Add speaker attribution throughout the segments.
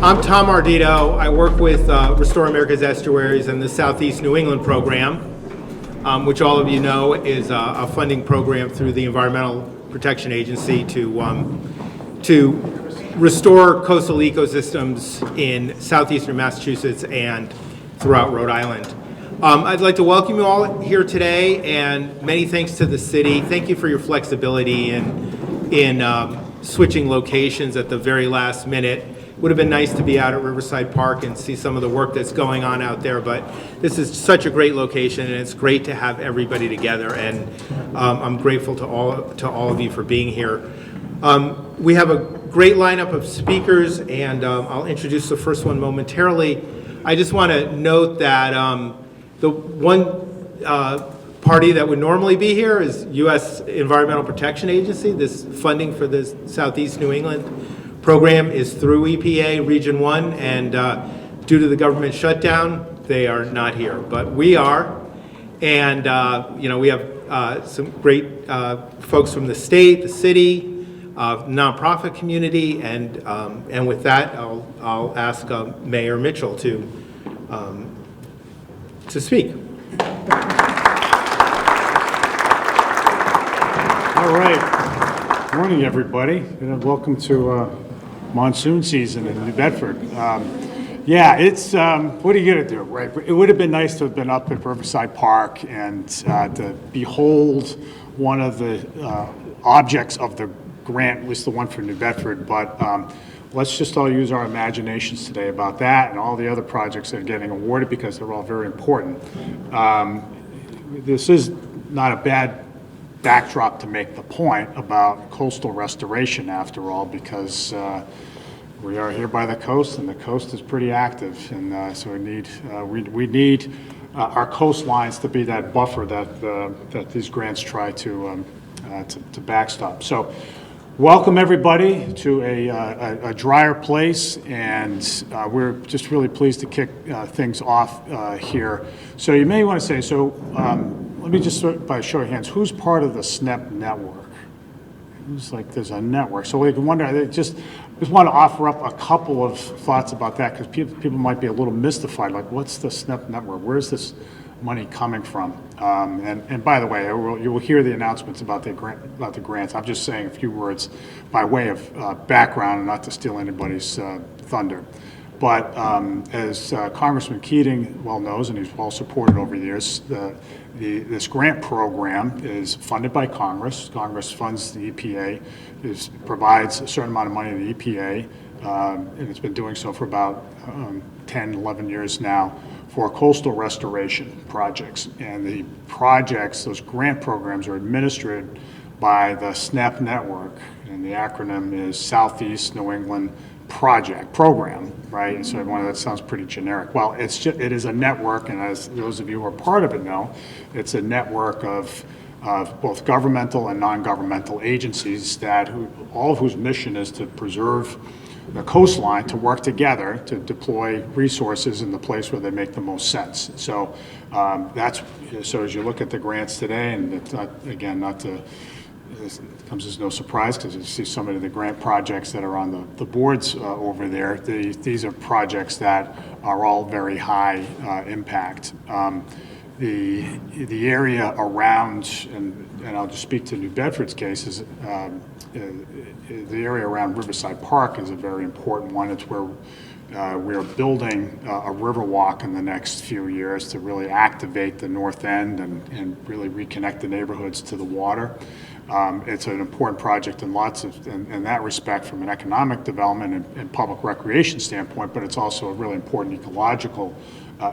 Speaker 1: I'm Tom Ardito. I work with Restore America's Estuaries and the Southeast New England program, which all of you know is a funding program through the Environmental Protection Agency to restore coastal ecosystems in southeastern Massachusetts and throughout Rhode Island. I'd like to welcome you all here today, and many thanks to the city. Thank you for your flexibility in switching locations at the very last minute. Would have been nice to be out at Riverside Park and see some of the work that's going on out there, but this is such a great location, and it's great to have everybody together, and I'm grateful to all of you for being here. We have a great lineup of speakers, and I'll introduce the first one momentarily. I just want to note that the one party that would normally be here is U.S. Environmental Protection Agency. This funding for the Southeast New England program is through EPA Region 1, and due to the government shutdown, they are not here, but we are. And we have some great folks from the state, the city, nonprofit community, and with that, I'll ask Mayor Mitchell to speak.
Speaker 2: All right. Good morning, everybody, and welcome to monsoon season in New Bedford. Yeah, it's, what are you going to do, right? It would have been nice to have been up at Riverside Park and to behold one of the objects of the grant, at least the one for New Bedford, but let's just all use our imaginations today about that and all the other projects that are getting awarded, because they're all very important. This is not a bad backdrop to make the point about coastal restoration, after all, because we are here by the coast, and the coast is pretty active, and so we need our coastlines to be that buffer that these grants try to backstop. So, welcome everybody to a drier place, and we're just really pleased to kick things off here. So you may want to say, let me just start by show of hands, who's part of the SNEP network? Who's like, there's a network. So we can wonder, I just want to offer up a couple of thoughts about that, because people might be a little mystified, like, what's the SNEP network? Where's this money coming from? And by the way, you will hear the announcements about the grants. I'm just saying a few words by way of background, and not to steal anybody's thunder. But as Congressman Keating well knows, and he's well supported over the years, this grant program is funded by Congress. Congress funds the EPA, provides a certain amount of money to the EPA, and it's been doing so for about 10, 11 years now, for coastal restoration projects. And the projects, those grant programs, are administered by the SNEP network, and the acronym is Southeast New England Program, right? And so that sounds pretty generic. Well, it is a network, and as those of you who are part of it know, it's a network of both governmental and non-governmental agencies all of whose mission is to preserve the coastline, to work together to deploy resources in the place where they make the most sense. So so as you look at the grants today, and it's it comes as no surprise, because you see some of the grant projects that are on the boards over there. These are projects that are all very high impact. The area around, and I'll just speak to New Bedford's case, is the area around Riverside Park is a very important one. It's where we are building a river walk in the next few years to really activate the north end and really reconnect the neighborhoods to the water. It's an important project in that respect, from an economic development and public recreation standpoint, but it's also a really important ecological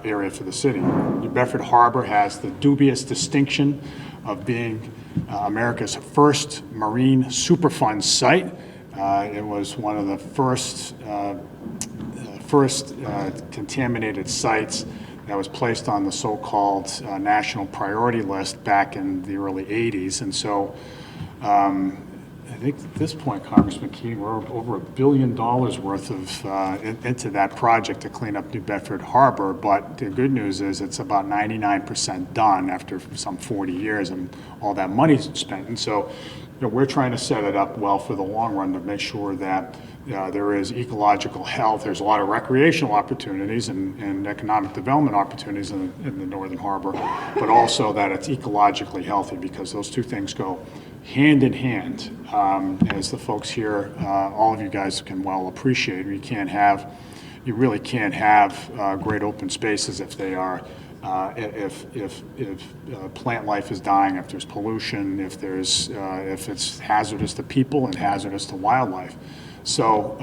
Speaker 2: area for the city. New Bedford Harbor has the dubious distinction of being America's first marine Superfund site. It was one of the first first contaminated sites that was placed on the so-called national priority list back in the early 80s. And so I think at this point, Congressman Keating, we're over $1 billion worth of into that project to clean up New Bedford Harbor. But the good news is it's about 99% done after some 40 years and all that money's spent. And so we're trying to set it up well for the long run to make sure that there is ecological health. There's a lot of recreational opportunities and economic development opportunities in the Northern Harbor, but also that it's ecologically healthy, because those two things go hand in hand. As the folks here, all of you guys can well appreciate, you really can't have great open spaces if they are if plant life is dying, if there's pollution, if it's hazardous to people and hazardous to wildlife. So,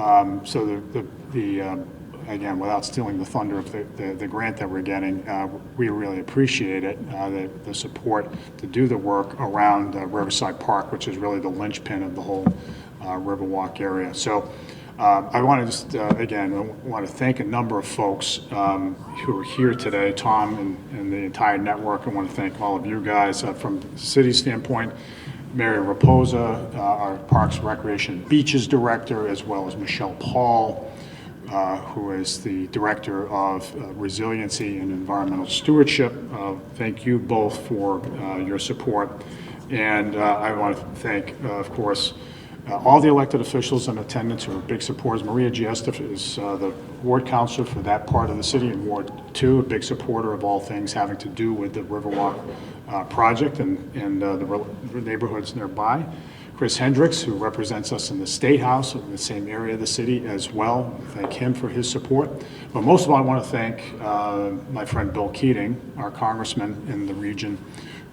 Speaker 2: again, without stealing the thunder of the grant that we're getting, we really appreciate it, the support to do the work around Riverside Park, which is really the linchpin of the whole Riverwalk area. So I want to just, again, I want to thank a number of folks who are here today, Tom and the entire network. I want to thank all of you guys from the city standpoint. Mary Raposa, our Parks, Recreation, and Beaches Director, as well as Michelle Paul, who is the Director of Resiliency and Environmental Stewardship. Thank you both for your support. And I want to thank, of course, all the elected officials in attendance who are big supporters. Maria Giesta is the ward councilor for that part of the city in Ward 2, a big supporter of all things having to do with the Riverwalk project and the neighborhoods nearby. Chris Hendricks, who represents us in the State House in the same area of the city as well. Thank him for his support. But most of all, I want to thank my friend Bill Keating, our congressman in the region,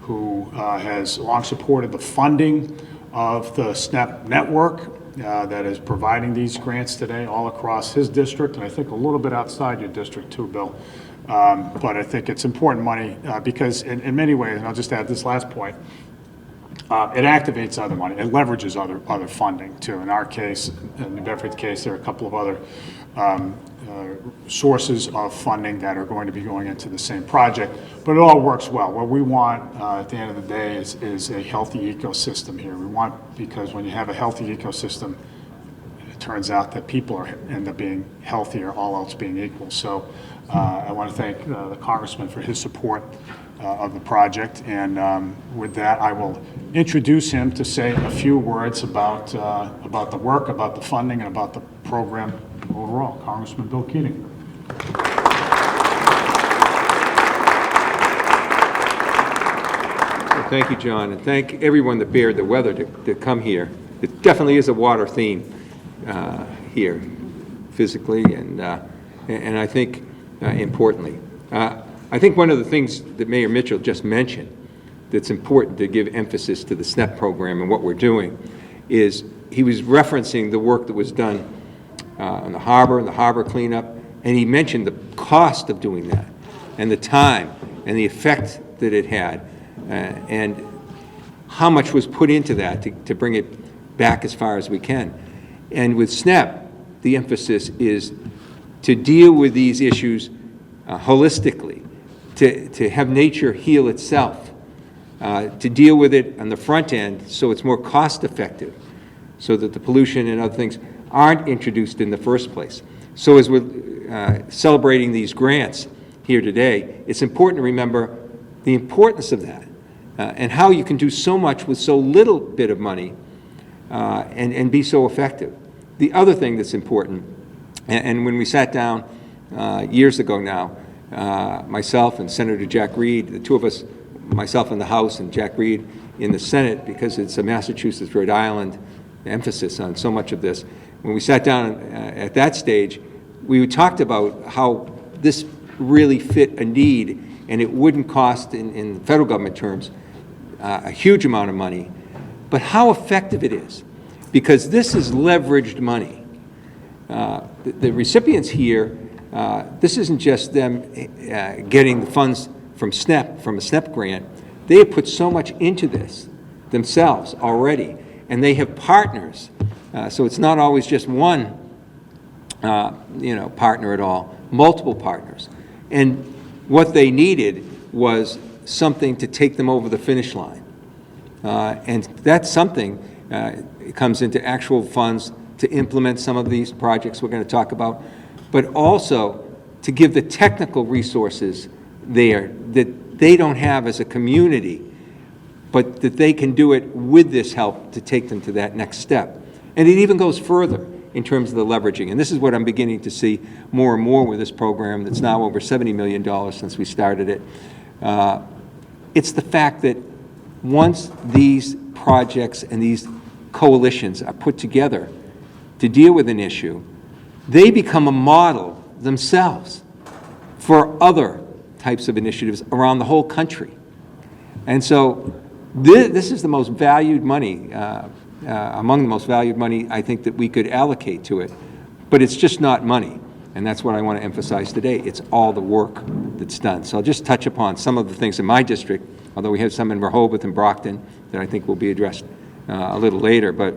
Speaker 2: who has long supported the funding of the SNEP network that is providing these grants today all across his district, and I think a little bit outside your district too, Bill. But I think it's important money because in many ways, and I'll just add this last point, it activates other money. It leverages other funding too. In our case, in New Bedford's case, there are a couple of other sources of funding that are going to be going into the same project, but it all works well. What we want at the end of the day is a healthy ecosystem here. We want, because when you have a healthy ecosystem, it turns out that people end up being healthier, all else being equal. So I want to thank the Congressman for his support of the project, and with that, I will introduce him to say a few words about the work, about the funding, and about the program overall. Congressman Bill Keating.
Speaker 3: Well, thank you, John, and thank everyone that bared the weather to come here. It definitely is a water theme here, physically, and I think importantly. I think one of the things that Mayor Mitchell just mentioned that's important to give emphasis to the SNEP program and what we're doing is he was referencing the work that was done on the harbor and the harbor cleanup, and he mentioned the cost of doing that and the time and the effect that it had and how much was put into that to bring it back as far as we can. And with SNEP, the emphasis is to deal with these issues holistically, to have nature heal itself, to deal with it on the front end so it's more cost effective, so that the pollution and other things aren't introduced in the first place. So as we're celebrating these grants here today, it's important to remember the importance of that and how you can do so much with so little bit of money and be so effective. The other thing that's important, and when we sat down years ago now, myself and Senator Jack Reed, the two of us, myself in the House and Jack Reed in the Senate, because it's a Massachusetts, Rhode Island emphasis on so much of this. When we sat down at that stage, we talked about how this really fit a need, and it wouldn't cost, in federal government terms, a huge amount of money, but how effective it is, because this is leveraged money. The recipients here, this isn't just them getting the funds from SNEP, from a SNEP grant. They have put so much into this themselves already, and they have partners. So it's not always just one partner at all, multiple partners. And what they needed was something to take them over the finish line. And that something comes into actual funds to implement some of these projects we're going to talk about, but also to give the technical resources there that they don't have as a community, but that they can do it with this help to take them to that next step. And it even goes further in terms of the leveraging. And this is what I'm beginning to see more and more with this program that's now over $70 million since we started it. It's the fact that once these projects and these coalitions are put together to deal with an issue, they become a model themselves for other types of initiatives around the whole country. And so this is the most valued money, among the most valued money I think that we could allocate to it. But it's just not money. And that's what I want to emphasize today. It's all the work that's done. So I'll just touch upon some of the things in my district, although we have some in Rehoboth and Brockton that I think will be addressed a little later. But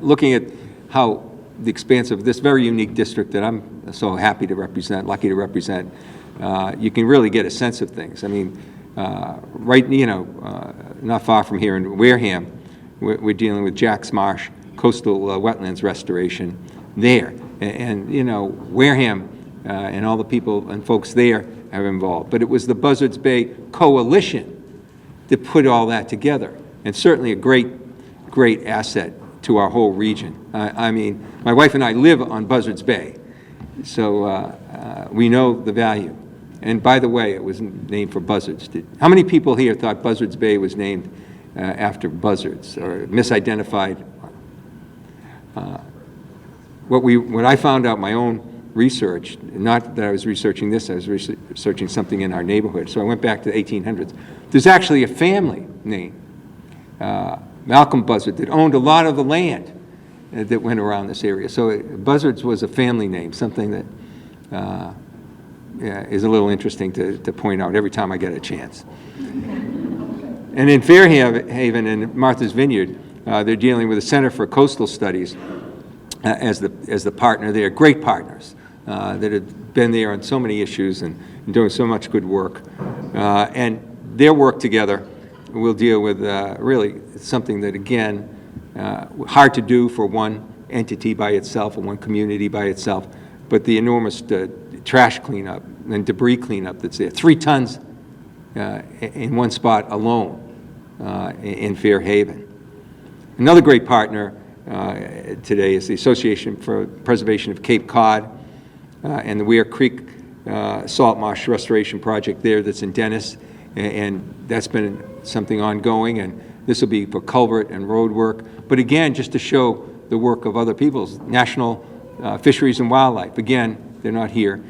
Speaker 3: looking at how the expanse of this very unique district that I'm so happy to represent, lucky to represent, you can really get a sense of things. I mean, right, not far from here in Wareham, we're dealing with Jack's Marsh coastal wetlands restoration there. And Wareham and all the people and folks there are involved. But it was the Buzzards Bay Coalition that put all that together, and certainly a great asset to our whole region. I mean, my wife and I live on Buzzards Bay, so we know the value. And by the way, it was named for buzzards. How many people here thought Buzzards Bay was named after buzzards or misidentified? What I found out my own research, not that I was researching this, I was researching something in our neighborhood. So I went back to the 1800s. There's actually a family name, Malcolm Buzzard, that owned a lot of the land that went around this area. So Buzzards was a family name, something that is a little interesting to point out every time I get a chance. And in Fairhaven and Martha's Vineyard, they're dealing with the Center for Coastal Studies as the partner there, great partners that have been there on so many issues and doing so much good work. And their work together will deal with really something that, again, hard to do for one entity by itself or one community by itself, but the enormous trash cleanup and debris cleanup that's there. 3 tons in one spot alone in Fairhaven. Another great partner today is the Association for Preservation of Cape Cod and the Weir Creek Salt Marsh Restoration Project there that's in Dennis, and that's been something ongoing, and this will be for culvert and road work. But again, just to show the work of other people's, National Fisheries and Wildlife. Again, they're not here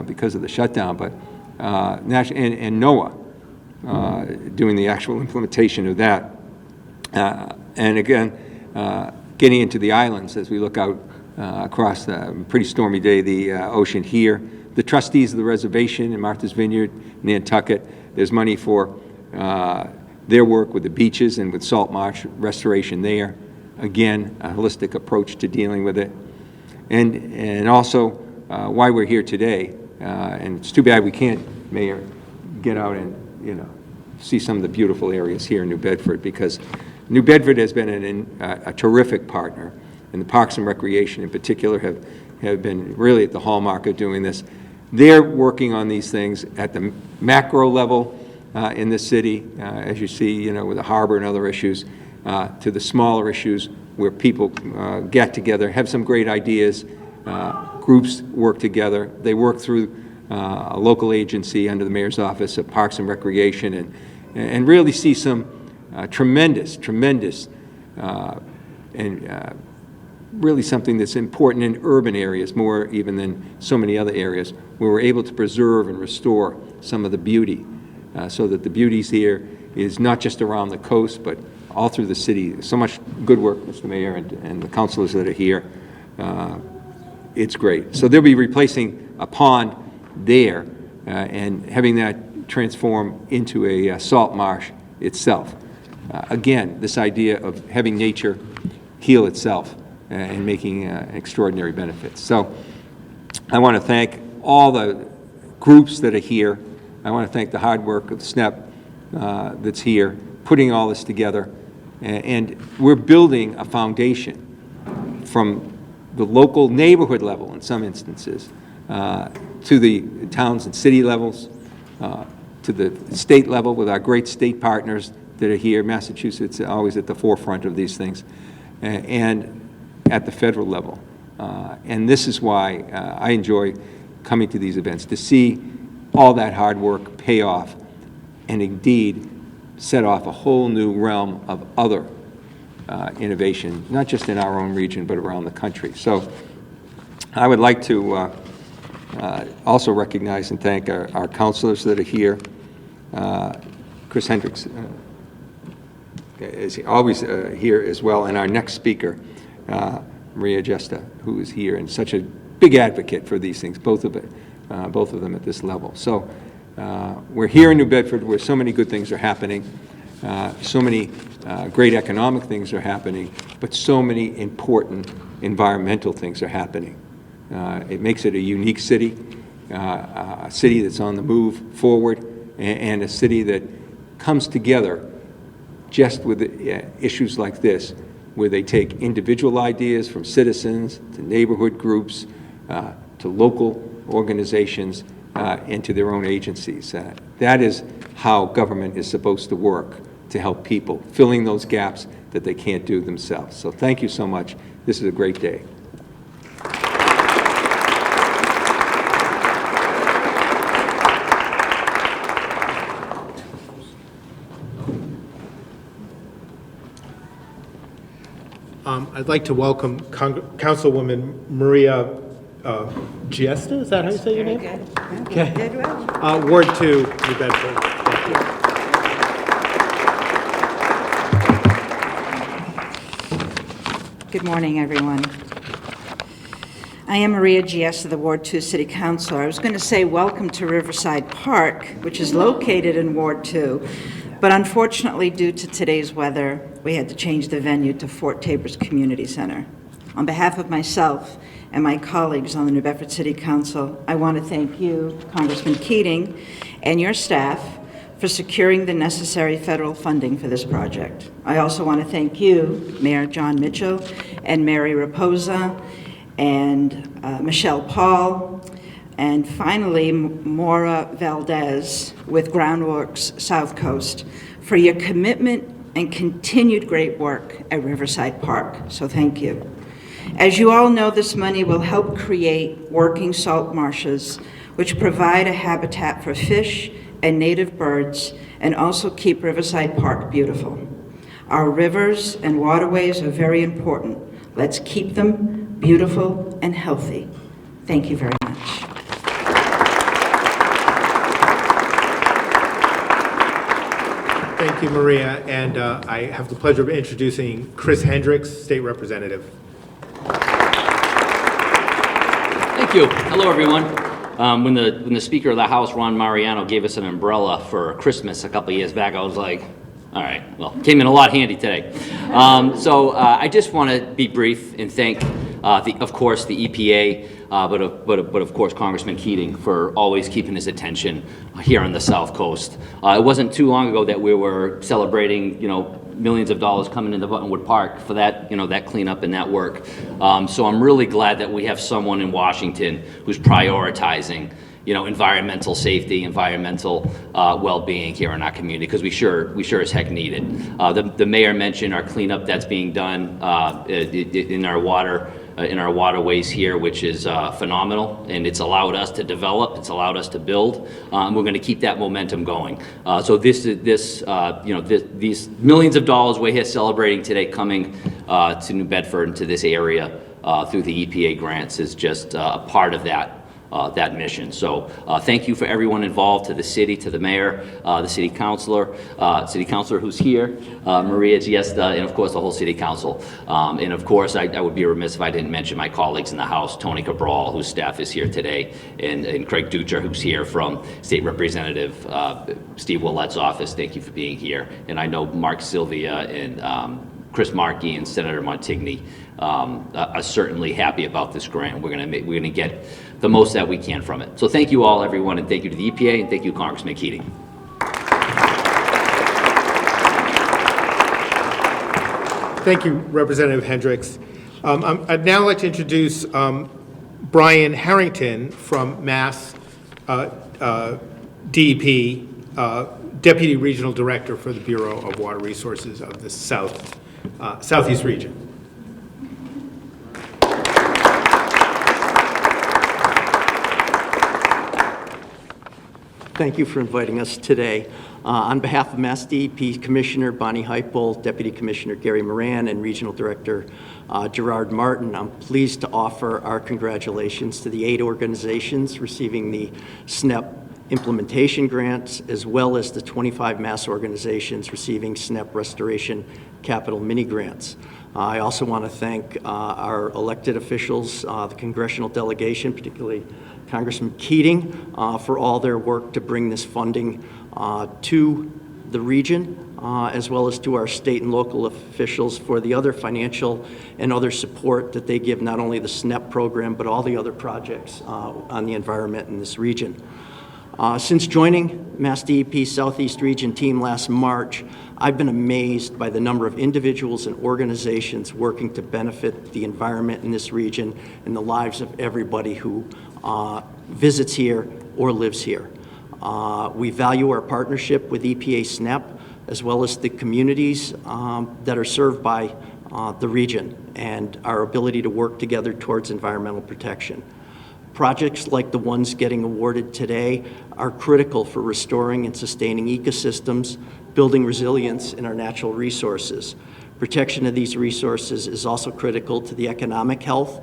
Speaker 3: because of the shutdown, but and NOAA doing the actual implementation of that. And again, getting into the islands as we look out across the pretty stormy day, the ocean here. The trustees of the reservation in Martha's Vineyard, Nantucket, there's money for their work with the beaches and with salt marsh restoration there. Again, a holistic approach to dealing with it. And also why we're here today, and it's too bad we can't, Mayor, get out and see some of the beautiful areas here in New Bedford, because New Bedford has been a terrific partner, and the Parks and Recreation in particular have been really at the hallmark of doing this. They're working on these things at the macro level in the city, as you see, with the harbor and other issues, to the smaller issues where people get together, have some great ideas, groups work together. They work through a local agency under the Mayor's Office of Parks and Recreation, and really see some tremendous, and really something that's important in urban areas, more even than so many other areas, where we're able to preserve and restore some of the beauty, so that the beauties here is not just around the coast, but all through the city. So much good work, Mr. Mayor, and the councilors that are here. It's great. So they'll be replacing a pond there and having that transform into a salt marsh itself. Again, this idea of having nature heal itself and making extraordinary benefits. So I want to thank all the groups that are here. I want to thank the hard work of SNEP that's here, putting all this together. And we're building a foundation from the local neighborhood level in some instances, to the towns and city levels, to the state level with our great state partners that are here. Massachusetts is always at the forefront of these things, and at the federal level. And this is why I enjoy coming to these events, to see all that hard work pay off and indeed set off a whole new realm of other innovation, not just in our own region, but around the country. So I would like to also recognize and thank our counselors that are here. Chris Hendricks is always here as well, and our next speaker, Maria Gesta, who is here and such a big advocate for these things, both of them at this level. So we're here in New Bedford where so many good things are happening, so many great economic things are happening, but so many important environmental things are happening. It makes it a unique city, a city that's on the move forward, and a city that comes together just with issues like this, where they take individual ideas from citizens to neighborhood groups to local organizations and to their own agencies. That is how government is supposed to work, to help people, filling those gaps that they can't do themselves. So thank you so much. This is a great day.
Speaker 1: I'd like to welcome Councilwoman Maria Gesta, is that how you say your name?
Speaker 4: Very good.
Speaker 1: Okay.
Speaker 4: Did well.
Speaker 1: Ward 2, New Bedford. Thank you.
Speaker 4: Good morning, everyone. I am Maria Gesta, the Ward 2 City Councilor. I was going to say welcome to Riverside Park, which is located in Ward 2, but unfortunately, due to today's weather, we had to change the venue to Fort Tabor's Community Center. On behalf of myself and my colleagues on the New Bedford City Council, I want to thank you, Congressman Keating, and your staff for securing the necessary federal funding for this project. I also want to thank you, Mayor Jon Mitchell, and Mary Raposa, and Michelle Paul, and finally, Maura Valdez with Groundworks South Coast for your commitment and continued great work at Riverside Park. So thank you. As you all know, this money will help create working salt marshes, which provide a habitat for fish and native birds, and also keep Riverside Park beautiful. Our rivers and waterways are very important. Let's keep them beautiful and healthy. Thank you very much.
Speaker 1: Thank you, Maria, and I have the pleasure of introducing Chris Hendricks, State Representative.
Speaker 5: Thank you. Hello, everyone. When the Speaker of the House, Ron Mariano, gave us an umbrella for Christmas a couple years back, I was like, all right, well, came in a lot handy today. So I just want to be brief and thank, of course, the EPA, but of course, Congressman Keating for always keeping his attention here on the South Coast. It wasn't too long ago that we were celebrating, millions of dollars coming into Buttonwood Park for that, that cleanup and that work. So I'm really glad that we have someone in Washington who's prioritizing, environmental safety, environmental well-being here in our community, because we sure as heck need it. The mayor mentioned our cleanup that's being done in our waterways here, which is phenomenal, and it's allowed us to develop, it's allowed us to build, and we're going to keep that momentum going. So these millions of dollars we're here celebrating today, coming to New Bedford and to this area through the EPA grants, is just a part of that mission. So thank you for everyone involved, to the city, to the mayor, the city councilor who's here, Maria Gesta, and of course the whole city council. And of course I would be remiss if I didn't mention my colleagues in the House, Tony Cabral, whose staff is here today, and Craig Ducher, who's here from State Representative Steve Willette's office. Thank you for being here. And I know Mark Sylvia and Chris Markey and Senator Montigny are certainly happy about this grant. We're going to get the most that we can from it. So thank you all, everyone, and thank you to the EPA, and thank you, Congressman Keating.
Speaker 1: Thank you, Representative Hendricks. I'd now like to introduce Brian Harrington from Mass DEP, Deputy Regional Director for the Bureau of Water Resources of the Southeast region.
Speaker 6: Thank you for inviting us today. On behalf of Mass DEP Commissioner Bonnie Heupel, Deputy Commissioner Gary Moran, and Regional Director Gerard Martin, I'm pleased to offer our congratulations to the 8 organizations receiving the SNEP implementation grants, as well as the 25 Mass organizations receiving SNEP restoration capital mini grants. I also want to thank our elected officials, the congressional delegation, particularly Congressman Keating, for all their work to bring this funding to the region, as well as to our state and local officials for the other financial and other support that they give not only the SNEP program, but all the other projects on the environment in this region. Since joining Mass DEP Southeast Region team last March, I've been amazed by the number of individuals and organizations working to benefit the environment in this region and the lives of everybody who visits here or lives here. We value our partnership with EPA SNEP, as well as the communities that are served by the region, and our ability to work together towards environmental protection. Projects like the ones getting awarded today are critical for restoring and sustaining ecosystems, building resilience in our natural resources. Protection of these resources is also critical to the economic health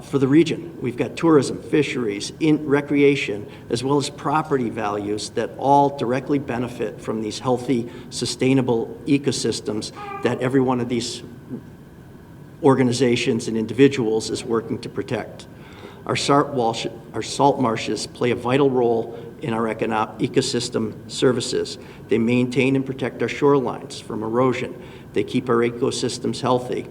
Speaker 6: for the region. We've got tourism, fisheries, recreation, as well as property values that all directly benefit from these healthy, sustainable ecosystems that every one of these organizations and individuals is working to protect. Our salt marshes play a vital role in our ecosystem services. They maintain and protect our shorelines from erosion. They keep our ecosystems healthy.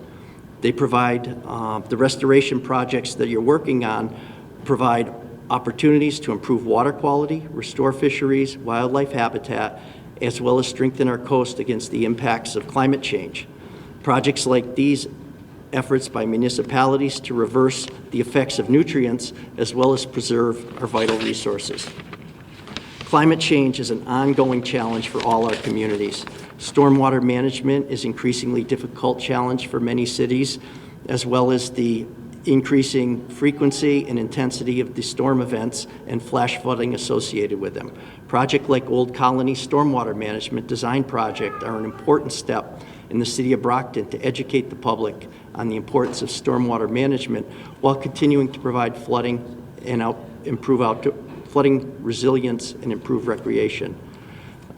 Speaker 6: They provide, the restoration projects that you're working on provide opportunities to improve water quality, restore fisheries, wildlife habitat, as well as strengthen our coast against the impacts of climate change. Projects like these efforts by municipalities to reverse the effects of nutrients, as well as preserve our vital resources. Climate change is an ongoing challenge for all our communities. Stormwater management is an increasingly difficult challenge for many cities, as well as the increasing frequency and intensity of the storm events and flash flooding associated with them. Projects like Old Colony Stormwater Management Design Project are an important step in the city of Brockton to educate the public on the importance of stormwater management while continuing to provide flooding and flooding resilience and improve recreation.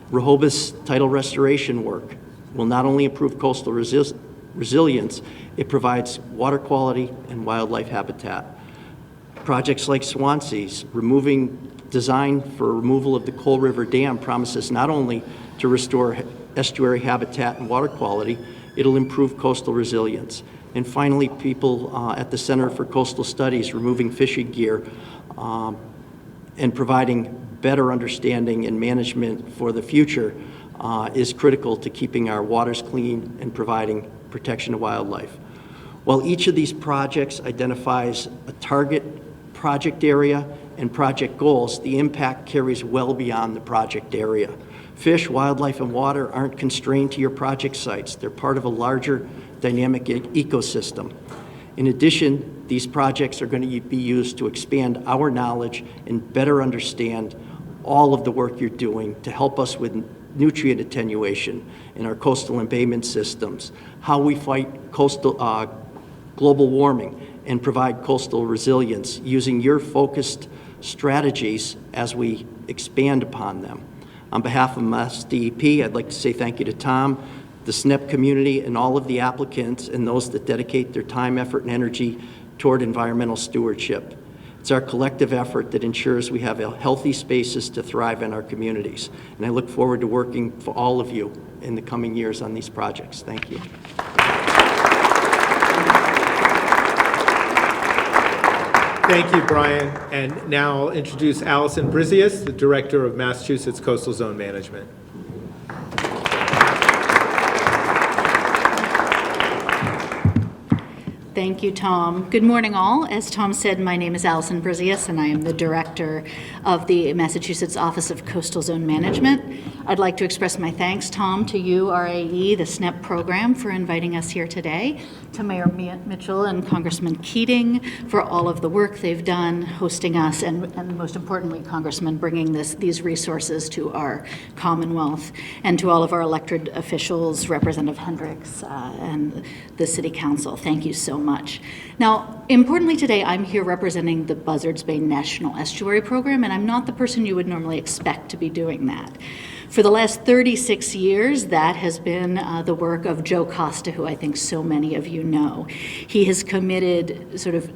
Speaker 6: Rehoboth's tidal restoration work will not only improve coastal resilience, it provides water quality and wildlife habitat. Projects like Swansea's design for removal of the Coal River Dam promises not only to restore estuary habitat and water quality, it'll improve coastal resilience. And finally, people at the Center for Coastal Studies removing fishing gear and providing better understanding and management for the future is critical to keeping our waters clean and providing protection of wildlife. While each of these projects identifies a target project area and project goals, the impact carries well beyond the project area. Fish, wildlife, and water aren't constrained to your project sites. They're part of a larger dynamic ecosystem. In addition, these projects are going to be used to expand our knowledge and better understand all of the work you're doing to help us with nutrient attenuation in our coastal embayment systems, how we fight coastal global warming and provide coastal resilience using your focused strategies as we expand upon them. On behalf of Mass DEP, I'd like to say thank you to Tom, the SNEP community, and all of the applicants and those that dedicate their time, effort, and energy toward environmental stewardship. It's our collective effort that ensures we have healthy spaces to thrive in our communities. And I look forward to working for all of you in the coming years on these projects. Thank you.
Speaker 1: Thank you, Brian. And now I'll introduce Allison Brizius, the Director of Massachusetts Coastal Zone Management.
Speaker 7: Thank you, Tom. Good morning, all. As Tom said, my name is Allison Brizius, and I am the Director of the Massachusetts Office of Coastal Zone Management. I'd like to express my thanks, Tom, to you, RAE, the SNEP program, for inviting us here today, to Mayor Mitchell and Congressman Keating for all of the work they've done hosting us, and most importantly, Congressman, bringing these resources to our Commonwealth, and to all of our elected officials, Representative Hendricks and the City Council. Thank you so much. Now, importantly today, I'm here representing the Buzzards Bay National Estuary Program, and I'm not the person you would normally expect to be doing that. For the last 36 years, that has been the work of Joe Costa, who I think so many of you know. He has committed sort of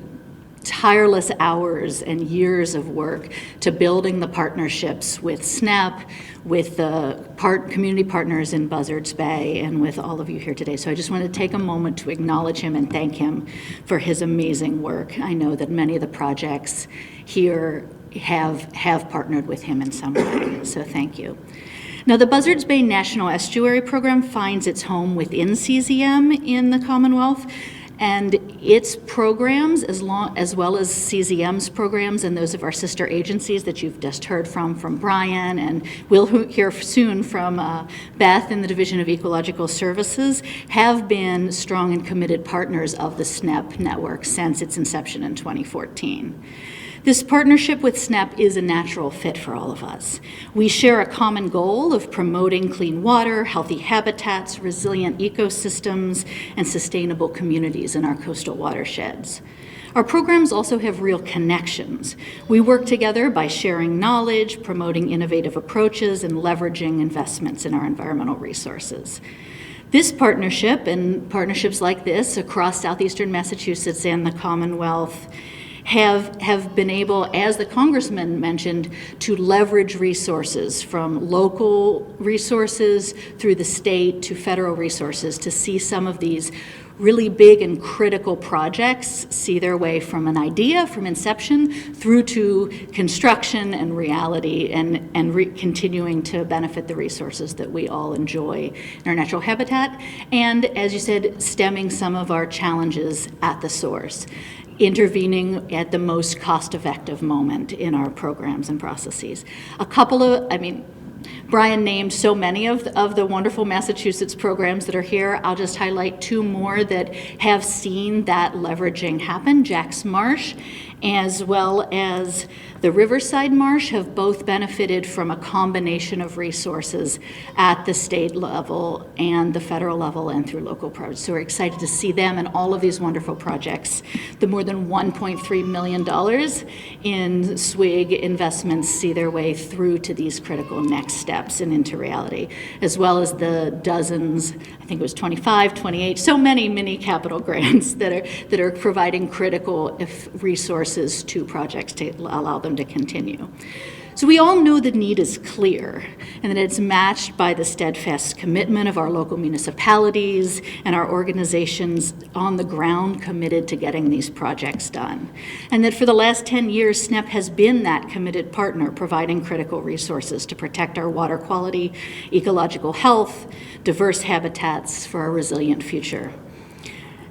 Speaker 7: tireless hours and years of work to building the partnerships with SNEP, with the community partners in Buzzards Bay, and with all of you here today. So I just want to take a moment to acknowledge him and thank him for his amazing work. I know that many of the projects here have partnered with him in some way, so thank you. Now, the Buzzards Bay National Estuary Program finds its home within CZM in the Commonwealth, and its programs, as well as CZM's programs and those of our sister agencies that you've just heard from Brian, and we'll hear soon from Beth in the Division of Ecological Services, have been strong and committed partners of the SNEP network since its inception in 2014. This partnership with SNEP is a natural fit for all of us. We share a common goal of promoting clean water, healthy habitats, resilient ecosystems, and sustainable communities in our coastal watersheds. Our programs also have real connections. We work together by sharing knowledge, promoting innovative approaches, and leveraging investments in our environmental resources. This partnership and partnerships like this across southeastern Massachusetts and the Commonwealth have been able, as the Congressman mentioned, to leverage resources from local resources through the state to federal resources to see some of these really big and critical projects see their way from an idea, from inception, through to construction and reality, and continuing to benefit the resources that we all enjoy in our natural habitat, and, as you said, stemming some of our challenges at the source, intervening at the most cost-effective moment in our programs and processes. Brian named so many of the wonderful Massachusetts programs that are here. I'll just highlight two more that have seen that leveraging happen. Jack's Marsh, as well as the Riverside Marsh, have both benefited from a combination of resources at the state level and the federal level and through local projects. So we're excited to see them and all of these wonderful projects. The more than $1.3 million in SWIG investments see their way through to these critical next steps and into reality, as well as the dozens, I think it was 25, 28, so many mini capital grants that are providing critical resources to projects to allow them to continue. So we all know the need is clear and that it's matched by the steadfast commitment of our local municipalities and our organizations on the ground committed to getting these projects done. And that for the last 10 years, SNEP has been that committed partner, providing critical resources to protect our water quality, ecological health, diverse habitats for a resilient future.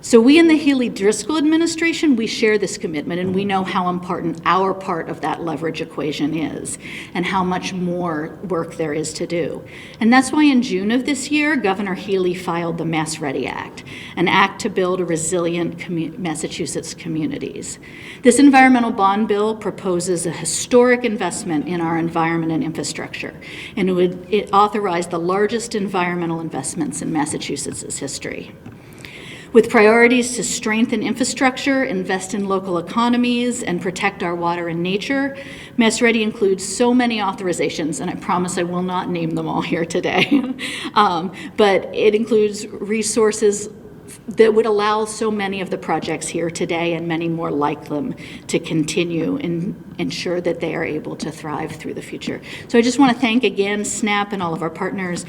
Speaker 7: So we in the Healy-Driscoll administration, we share this commitment, and we know how important our part of that leverage equation is and how much more work there is to do. And that's why in June of this year, Governor Healy filed the Mass Ready Act, an act to build a resilient Massachusetts communities. This environmental bond bill proposes a historic investment in our environment and infrastructure, and it authorized the largest environmental investments in Massachusetts' history. With priorities to strengthen infrastructure, invest in local economies, and protect our water and nature, Mass Ready includes so many authorizations, and I promise I will not name them all here today. But it includes resources that would allow so many of the projects here today and many more like them to continue and ensure that they are able to thrive through the future. So I just want to thank again SNEP and all of our partners.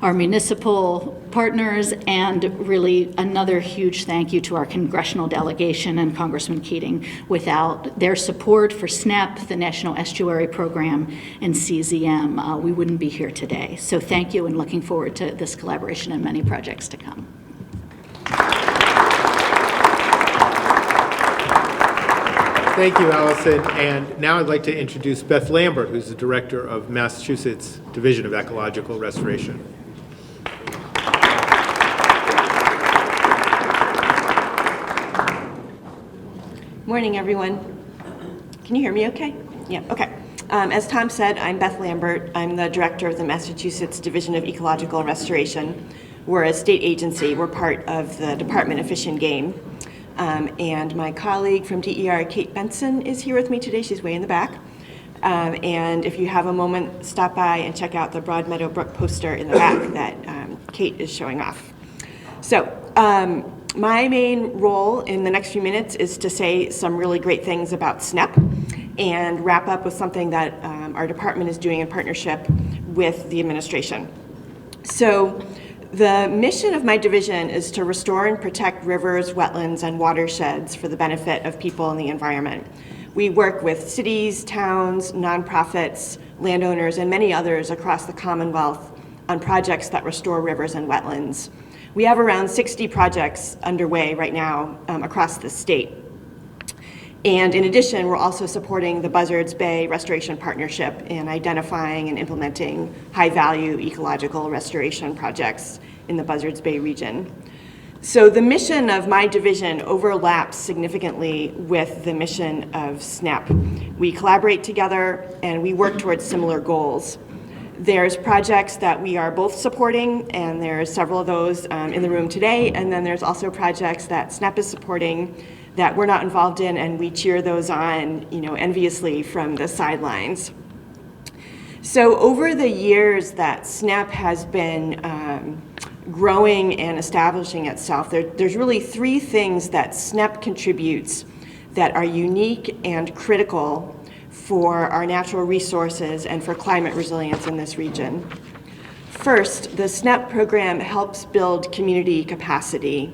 Speaker 7: our municipal partners, and really another huge thank you to our congressional delegation and Congressman Keating. Without their support for SNEP, the National Estuary Program, and CZM, we wouldn't be here today. So thank you, and looking forward to this collaboration and many projects to come.
Speaker 1: Thank you, Allison. And now I'd like to introduce Beth Lambert, who's the Director of Massachusetts Division of Ecological Restoration.
Speaker 8: Morning, everyone. Can you hear me okay? Yeah, okay. As Tom said, I'm Beth Lambert. I'm the Director of the Massachusetts Division of Ecological Restoration. We're a state agency. We're part of the Department of Fish and Game. And my colleague from DER, Kate Benson, is here with me today. She's way in the back. And if you have a moment, stop by and check out the Broadmeadow Brook poster in the back that Kate is showing off. So my main role in the next few minutes is to say some really great things about SNEP and wrap up with something that our department is doing in partnership with the administration. So the mission of my division is to restore and protect rivers, wetlands, and watersheds for the benefit of people and the environment. We work with cities, towns, nonprofits, landowners, and many others across the Commonwealth on projects that restore rivers and wetlands. We have around 60 projects underway right now across the state. And in addition, we're also supporting the Buzzards Bay Restoration Partnership in identifying and implementing high-value ecological restoration projects in the Buzzards Bay region. So the mission of my division overlaps significantly with the mission of SNEP. We collaborate together and we work towards similar goals. There's projects that we are both supporting, and there's several of those in the room today, and then there's also projects that SNEP is supporting that we're not involved in, and we cheer those on, enviously from the sidelines. So over the years that SNEP has been growing and establishing itself, there's really three things that SNEP contributes that are unique and critical for our natural resources and for climate resilience in this region. First, the SNEP program helps build community capacity.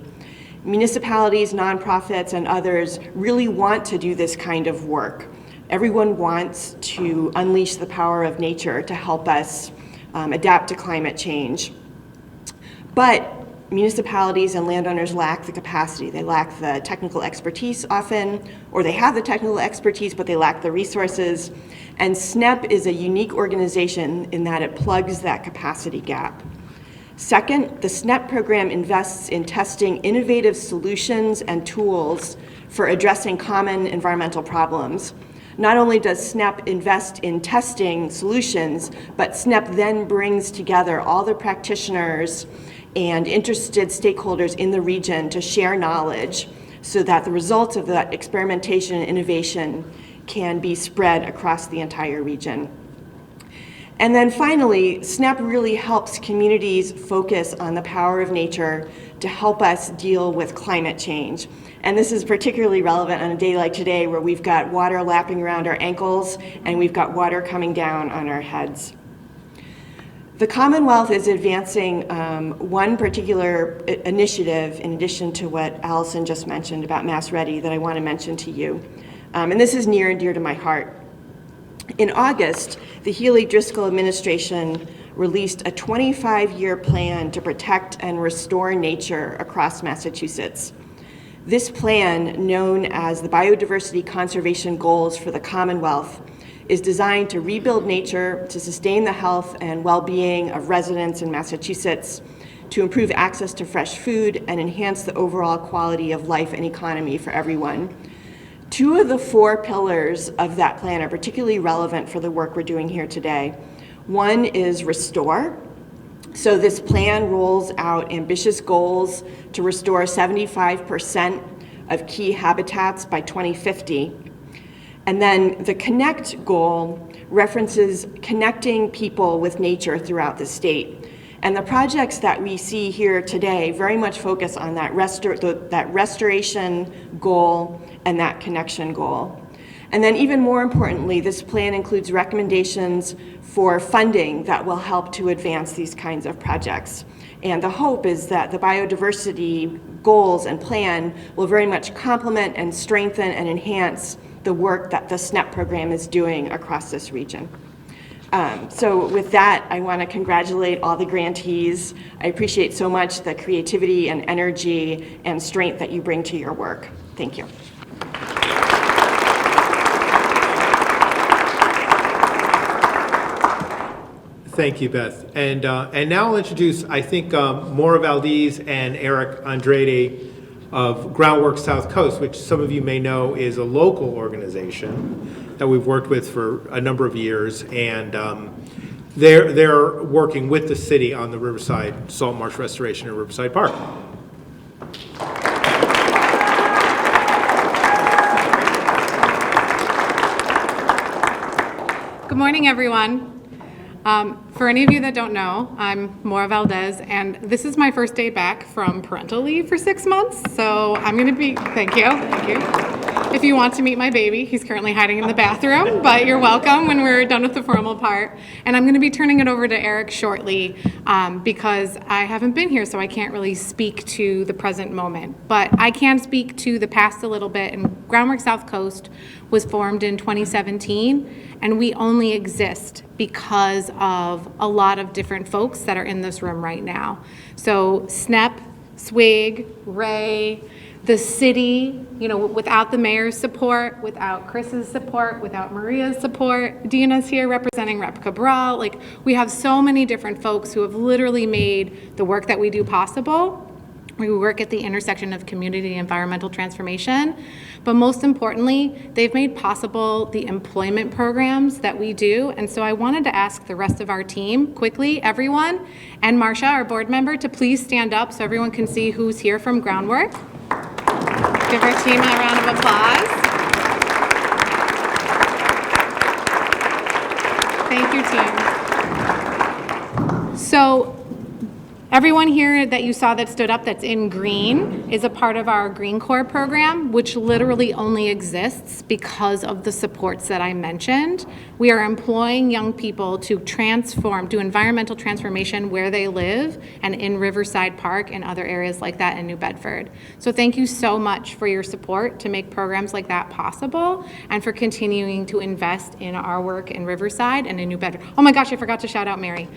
Speaker 8: Municipalities, nonprofits, and others really want to do this kind of work. Everyone wants to unleash the power of nature to help us adapt to climate change. But municipalities and landowners lack the capacity. They lack the technical expertise often, or they have the technical expertise, but they lack the resources. And SNEP is a unique organization in that it plugs that capacity gap. Second, the SNEP program invests in testing innovative solutions and tools for addressing common environmental problems. Not only does SNEP invest in testing solutions, but SNEP then brings together all the practitioners and interested stakeholders in the region to share knowledge so that the results of that experimentation and innovation can be spread across the entire region. And then finally, SNEP really helps communities focus on the power of nature to help us deal with climate change. And this is particularly relevant on a day like today where we've got water lapping around our ankles and we've got water coming down on our heads. The Commonwealth is advancing one particular initiative in addition to what Allison just mentioned about Mass Ready that I want to mention to you. And this is near and dear to my heart. In August, the Healy-Driscoll administration released a 25-year plan to protect and restore nature across Massachusetts. This plan, known as the Biodiversity Conservation Goals for the Commonwealth, is designed to rebuild nature, to sustain the health and well-being of residents in Massachusetts, to improve access to fresh food, and enhance the overall quality of life and economy for everyone. Two of the four pillars of that plan are particularly relevant for the work we're doing here today. One is restore. So this plan rolls out ambitious goals to restore 75% of key habitats by 2050. And then the connect goal references connecting people with nature throughout the state. And the projects that we see here today very much focus on that restoration goal and that connection goal. And then even more importantly, this plan includes recommendations for funding that will help to advance these kinds of projects. And the hope is that the biodiversity goals and plan will very much complement and strengthen and enhance the work that the SNEP program is doing across this region. So with that, I want to congratulate all the grantees. I appreciate so much the creativity and energy and strength that you bring to your work. Thank you.
Speaker 1: Thank you, Beth. And now I'll introduce, I think, Maura Valdez and Eric Andrade of Groundwork South Coast, which some of you may know is a local organization that we've worked with for a number of years. And they're working with the city on the Riverside Salt Marsh Restoration in Riverside Park.
Speaker 9: Good morning, everyone. For any of you that don't know, I'm Maura Valdez, and this is my first day back from parental leave for 6 months, so I'm going to be, thank you. If you want to meet my baby, he's currently hiding in the bathroom, but you're welcome when we're done with the formal part. And I'm going to be turning it over to Eric shortly because I haven't been here, so I can't really speak to the present moment. But I can speak to the past a little bit, and Groundwork South Coast was formed in 2017, and we only exist because of a lot of different folks that are in this room right now. So SNEP, SWIG, Ray, the city, you know, without the mayor's support, without Chris's support, without Maria's support, Dina's here representing Rep. Cabral. Like, we have so many different folks who have literally made the work that we do possible. We work at the intersection of community and environmental transformation, but most importantly, they've made possible the employment programs that we do. And so I wanted to ask the rest of our team quickly, everyone, and Marcia, our board member, to please stand up so everyone can see who's here from Groundwork. Give our team a round of applause. Thank you, team. So everyone here that you saw that stood up that's in green is a part of our Green Corps program, which literally only exists because of the supports that I mentioned. We are employing young people to do environmental transformation where they live and in Riverside Park and other areas like that in New Bedford. So thank you so much for your support to make programs like that possible and for continuing to invest in our work in Riverside and in New Bedford. Oh my gosh, I forgot to shout out Mary.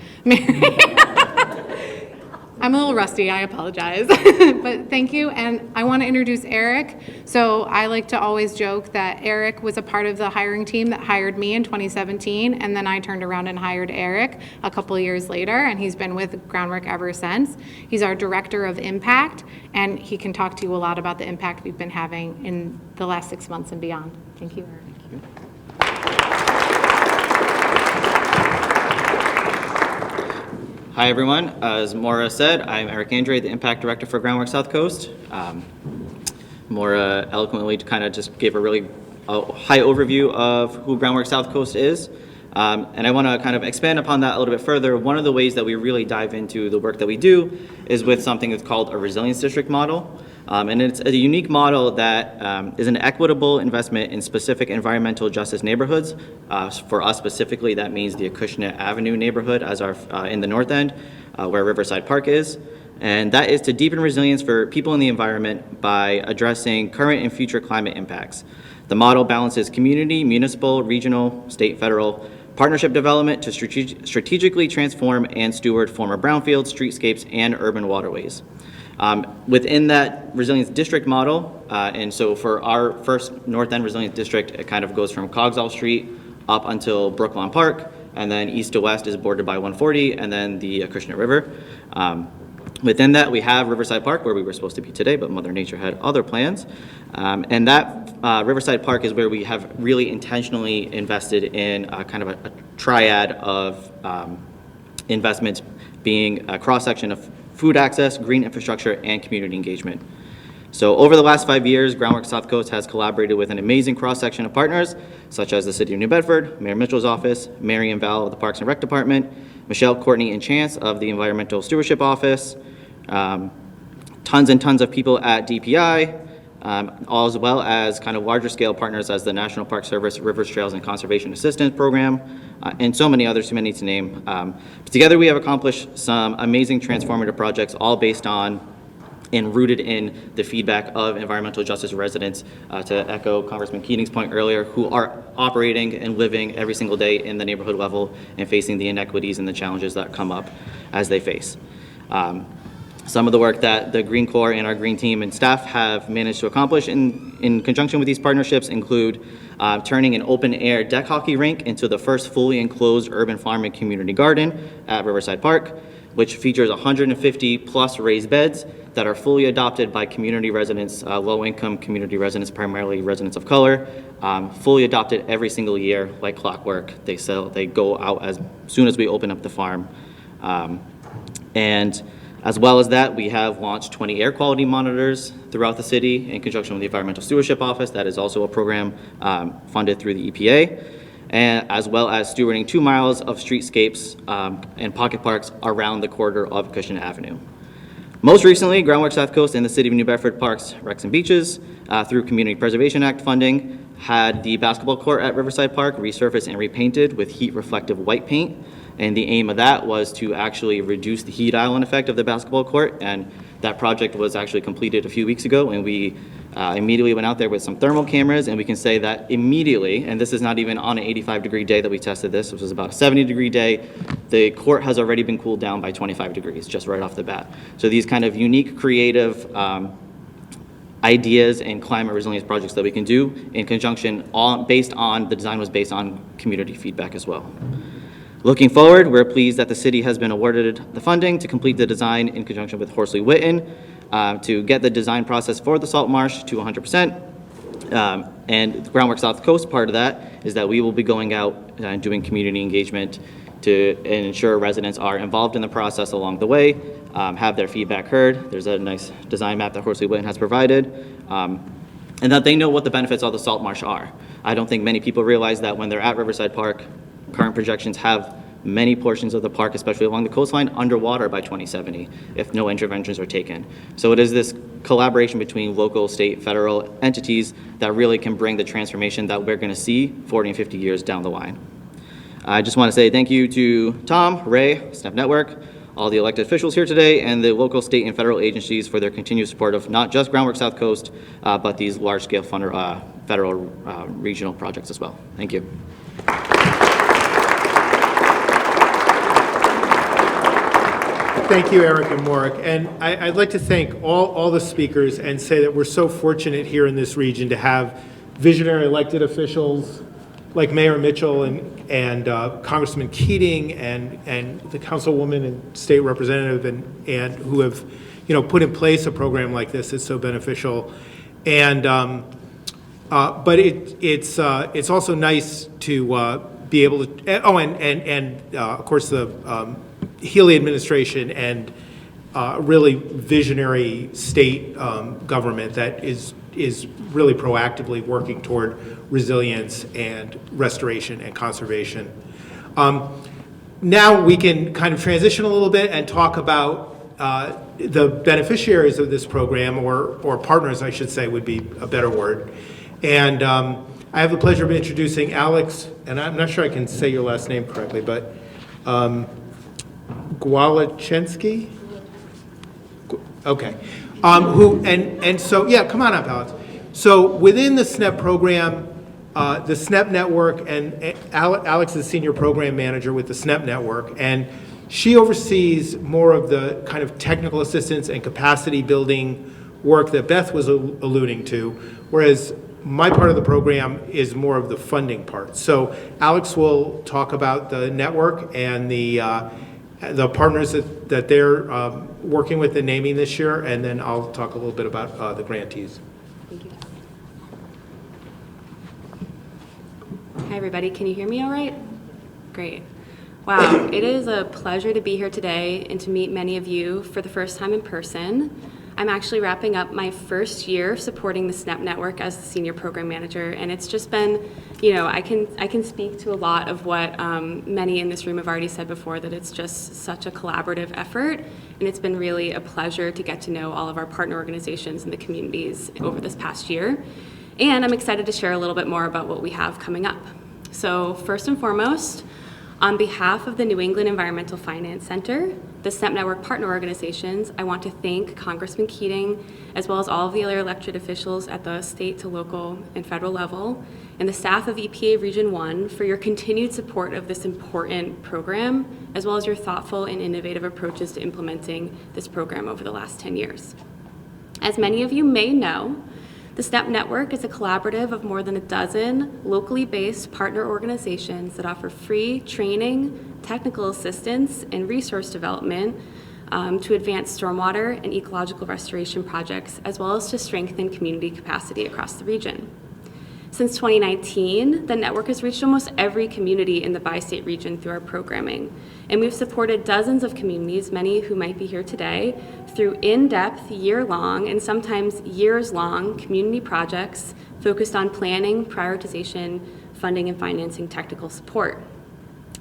Speaker 9: I'm a little rusty, I apologize. But thank you, and I want to introduce Eric. So I like to always joke that Eric was a part of the hiring team that hired me in 2017, and then I turned around and hired Eric a couple of years later, and he's been with Groundwork ever since. He's our Director of Impact, and he can talk to you a lot about the impact we've been having in the last 6 months and beyond. Thank you, Eric. Thank you.
Speaker 10: Hi, everyone. As Maura said, I'm Eric Andrade, the Impact Director for Groundwork South Coast. Maura eloquently kind of just gave a really high overview of who Groundwork South Coast is. And I want to kind of expand upon that a little bit further. One of the ways that we really dive into the work that we do is with something that's called a resilience district model. And it's a unique model that is an equitable investment in specific environmental justice neighborhoods. For us specifically, that means the Acushnet Avenue neighborhood as our in the north end, where Riverside Park is. And that is to deepen resilience for people in the environment by addressing current and future climate impacts. The model balances community, municipal, regional, state, federal partnership development to strategically transform and steward former brownfields, streetscapes, and urban waterways. Within that resilience district model, and so for our first North End Resilience District, it kind of goes from Coggeshall Street up until Brooklawn Park, and then east to west is bordered by 140, and then the Acushnet River. Within that, we have Riverside Park, where we were supposed to be today, but Mother Nature had other plans. And that Riverside Park is where we have really intentionally invested in kind of a triad of investments, being a cross-section of food access, green infrastructure, and community engagement. So over the last 5 years, Groundwork South Coast has collaborated with an amazing cross-section of partners, such as the City of New Bedford, Mayor Mitchell's office, Mary and Val of the Parks and Rec Department, Michelle, Courtney, and Chance of the Environmental Stewardship Office, tons and tons of people at DPI, as well as kind of larger scale partners as the National Park Service Rivers, Trails, and Conservation Assistance Program, and so many others, too many to name. Together, we have accomplished some amazing transformative projects, all based on and rooted in the feedback of environmental justice residents, to echo Congressman Keating's point earlier, who are operating and living every single day in the neighborhood level and facing the inequities and the challenges that come up as they face. Some of the work that the Green Corps and our Green Team and staff have managed to accomplish in conjunction with these partnerships include turning an open-air deck hockey rink into the first fully enclosed urban farm and community garden at Riverside Park, which features 150-plus raised beds that are fully adopted by community residents, low-income community residents, primarily residents of color, fully adopted every single year like clockwork. They go out as soon as we open up the farm. And as well as that, we have launched 20 air quality monitors throughout the city in conjunction with the Environmental Stewardship Office. That is also a program funded through the EPA, and as well as stewarding 2 miles of streetscapes and pocket parks around the corridor of Cushing Avenue. Most recently, Groundwork South Coast and the City of New Bedford Parks, Recs, and Beaches, through Community Preservation Act funding, had the basketball court at Riverside Park resurfaced and repainted with heat-reflective white paint. And the aim of that was to actually reduce the heat island effect of the basketball court. And that project was actually completed a few weeks ago. And we immediately went out there with some thermal cameras. And we can say that immediately, and this is not even on an 85-degree day that we tested this, which was about a 70-degree day, the court has already been cooled down by 25 degrees just right off the bat. So these kind of unique, creative ideas and climate resilience projects that we can do in conjunction, the design was based on community feedback as well. Looking forward, we're pleased that the city has been awarded the funding to complete the design in conjunction with Horsley Witten to get the design process for the salt marsh to 100%. And the Groundwork South Coast part of that is that we will be going out and doing community engagement to ensure residents are involved in the process along the way, have their feedback heard. There's a nice design map that Horsley Witten has provided, and that they know what the benefits of the salt marsh are. I don't think many people realize that when they're at Riverside Park, current projections have many portions of the park, especially along the coastline, underwater by 2070 if no interventions are taken. So it is this collaboration between local, state, federal entities that really can bring the transformation that we're going to see 40 and 50 years down the line. I just want to say thank you to Tom, Ray, SNEP Network, all the elected officials here today, and the local, state, and federal agencies for their continued support of not just Groundwork South Coast, but these large-scale federal regional projects as well. Thank you.
Speaker 1: Thank you, Eric and Morik. And I'd like to thank all the speakers and say that we're so fortunate here in this region to have visionary elected officials like Mayor Mitchell and Congressman Keating and the councilwoman and state representative and who have, put in place a program like this that's so beneficial. And but it's also nice to be able to. Of course the Healy administration and really visionary state government that is really proactively working toward resilience and restoration and conservation. Now we can kind of transition a little bit and talk about the beneficiaries of this program, or partners, I should say, would be a better word. And I have the pleasure of introducing Alex, and I'm not sure I can say your last name correctly, but Gwalachensky? Okay. So, yeah, come on up, Alex. So within the SNEP program, the SNEP network, and Alex is senior program manager with the SNEP network, and she oversees more of the kind of technical assistance and capacity building work that Beth was alluding to, whereas my part of the program is more of the funding part. So Alex will talk about the network and the partners that they're working with and naming this year, and then I'll talk a little bit about the grantees.
Speaker 11: Thank you. Hi, everybody. Can you hear me all right? Great. Wow, it is a pleasure to be here today and to meet many of you for the first time in person. I'm actually wrapping up my first year supporting the SNEP network as the senior program manager, and it's just been, I can speak to a lot of what many in this room have already said before, that it's just such a collaborative effort, and it's been really a pleasure to get to know all of our partner organizations and the communities over this past year. And I'm excited to share a little bit more about what we have coming up. So first and foremost, on behalf of the New England Environmental Finance Center, the SNEP Network partner organizations, I want to thank Congressman Keating, as well as all of the other elected officials at the state to local and federal level, and the staff of EPA Region 1 for your continued support of this important program, as well as your thoughtful and innovative approaches to implementing this program over the last 10 years. As many of you may know, the SNEP Network is a collaborative of more than a dozen locally based partner organizations that offer free training, technical assistance, and resource development to advance stormwater and ecological restoration projects, as well as to strengthen community capacity across the region. Since 2019, the network has reached almost every community in the bi-state region through our programming, and we've supported dozens of communities, many who might be here today, through in-depth, year-long, and sometimes years-long community projects focused on planning, prioritization, funding, and financing technical support.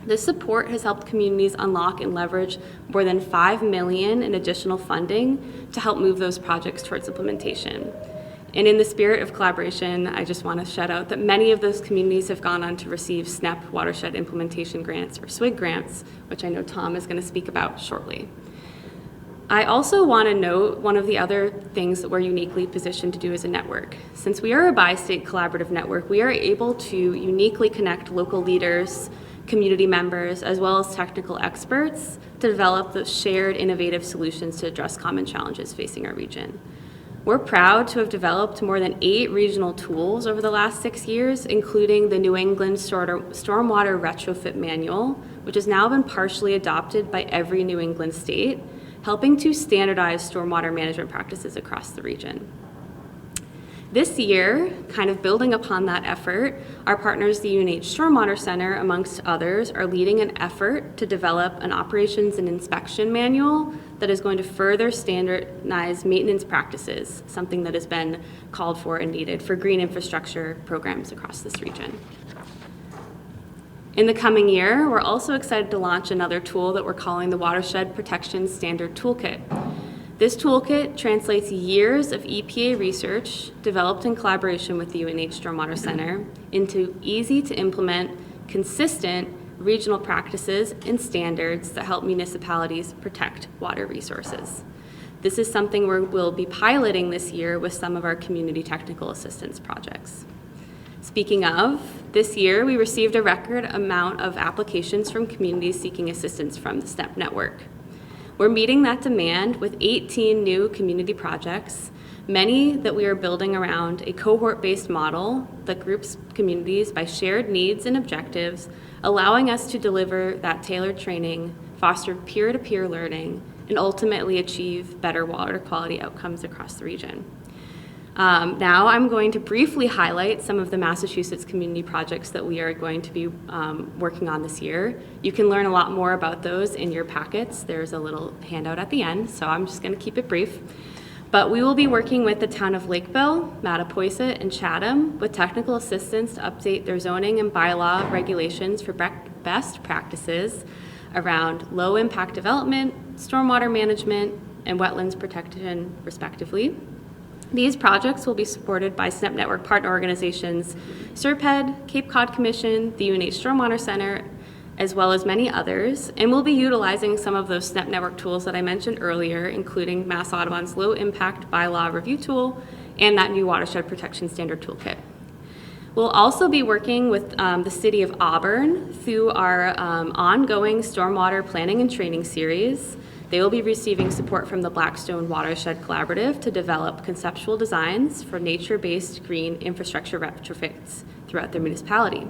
Speaker 11: This support has helped communities unlock and leverage more than $5 million in additional funding to help move those projects towards implementation. And in the spirit of collaboration, I just want to shout out that many of those communities have gone on to receive SNEP Watershed Implementation Grants, or SWIG grants, which I know Tom is going to speak about shortly. I also want to note one of the other things that we're uniquely positioned to do as a network. Since we are a bi-state collaborative network, we are able to uniquely connect local leaders, community members, as well as technical experts to develop the shared innovative solutions to address common challenges facing our region. We're proud to have developed more than 8 regional tools over the last 6 years, including the New England Stormwater Retrofit Manual, which has now been partially adopted by every New England state, helping to standardize stormwater management practices across the region. This year, kind of building upon that effort, our partners, the UNH Stormwater Center, amongst others, are leading an effort to develop an operations and inspection manual that is going to further standardize maintenance practices, something that has been called for and needed for green infrastructure programs across this region. In the coming year, we're also excited to launch another tool that we're calling the Watershed Protection Standard Toolkit. This toolkit translates years of EPA research developed in collaboration with the UNH Stormwater Center into easy to implement, consistent regional practices and standards that help municipalities protect water resources. This is something we'll be piloting this year with some of our community technical assistance projects. Speaking of, this year we received a record amount of applications from communities seeking assistance from the SNEP network. We're meeting that demand with 18 new community projects, many that we are building around a cohort-based model that groups communities by shared needs and objectives, allowing us to deliver that tailored training, foster peer-to-peer learning, and ultimately achieve better water quality outcomes across the region. Now I'm going to briefly highlight some of the Massachusetts community projects that we are going to be working on this year. You can learn a lot more about those in your packets. There's a little handout at the end, so I'm just going to keep it brief. But we will be working with the town of Lakeville, Mattapoisett, and Chatham with technical assistance to update their zoning and bylaw regulations for best practices around low-impact development, stormwater management, and wetlands protection, respectively. These projects will be supported by SNEP Network partner organizations, SERPED, Cape Cod Commission, the UNH Stormwater Center, as well as many others, and we'll be utilizing some of those SNEP Network tools that I mentioned earlier, including Mass Audubon's Low Impact Bylaw Review Tool and that new Watershed Protection Standard Toolkit. We'll also be working with the City of Auburn through our ongoing Stormwater Planning and Training Series. They will be receiving support from the Blackstone Watershed Collaborative to develop conceptual designs for nature-based green infrastructure retrofits throughout their municipality.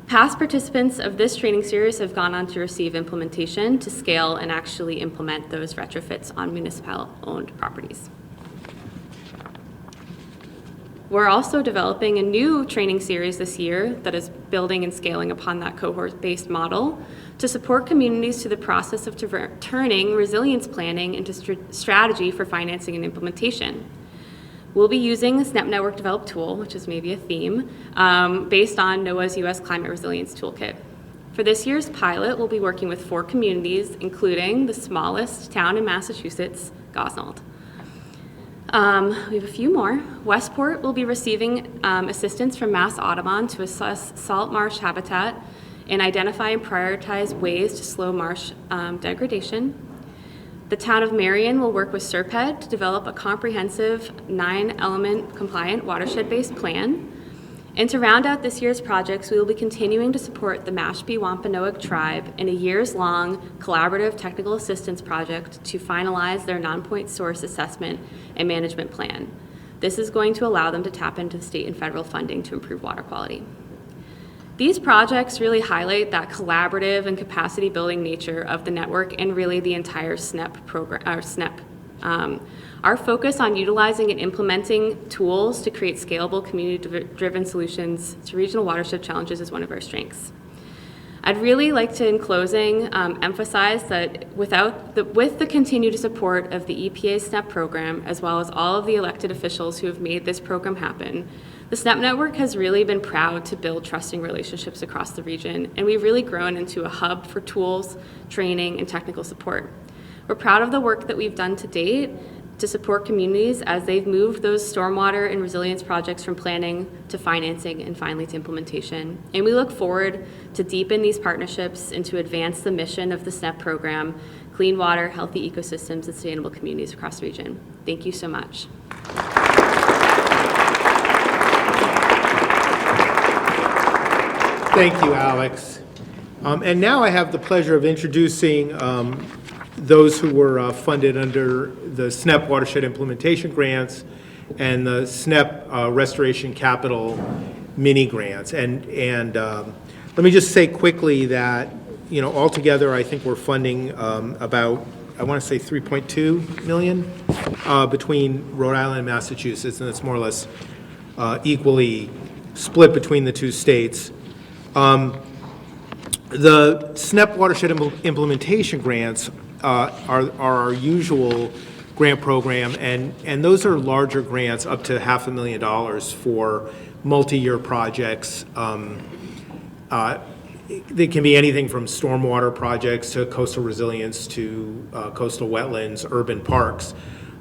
Speaker 11: Past participants of this training series have gone on to receive implementation to scale and actually implement those retrofits on municipal-owned properties. We're also developing a new training series this year that is building and scaling upon that cohort-based model to support communities to the process of turning resilience planning into strategy for financing and implementation. We'll be using the SNEP Network Developed tool, which is maybe a theme, based on NOAA's U.S. Climate Resilience Toolkit. For this year's pilot, we'll be working with 4 communities, including the smallest town in Massachusetts, Gosnold. We have a few more. Westport will be receiving assistance from Mass Audubon to assess salt marsh habitat and identify and prioritize ways to slow marsh degradation. The town of Marion will work with SERPED to develop a comprehensive 9-element compliant watershed-based plan. And to round out this year's projects, we will be continuing to support the Mashpee Wampanoag tribe in a years-long collaborative technical assistance project to finalize their non-point source assessment and management plan. This is going to allow them to tap into the state and federal funding to improve water quality. These projects really highlight that collaborative and capacity-building nature of the network and really the entire SNEP program, or SNEP. Our focus on utilizing and implementing tools to create scalable community-driven solutions to regional watershed challenges is one of our strengths. I'd really like to, in closing, emphasize that with the continued support of the EPA's SNEP program, as well as all of the elected officials who have made this program happen, the SNEP Network has really been proud to build trusting relationships across the region, and we've really grown into a hub for tools, training, and technical support. We're proud of the work that we've done to date to support communities as they've moved those stormwater and resilience projects from planning to financing and finally to implementation. And we look forward to deepen these partnerships and to advance the mission of the SNEP program, clean water, healthy ecosystems, and sustainable communities across the region. Thank you so much.
Speaker 1: Thank you, Alex. And now I have the pleasure of introducing those who were funded under the SNEP Watershed Implementation Grants and the SNEP Restoration Capital Mini Grants. And let me just say quickly that, you know, altogether, I think we're funding about, I want to say 3.2 million between Rhode Island and Massachusetts, and it's more or less equally split between the two states. The SNEP Watershed Implementation Grants are our usual grant program, and those are larger grants up to $500,000 for multi-year projects. They can be anything from stormwater projects to coastal resilience to coastal wetlands, urban parks.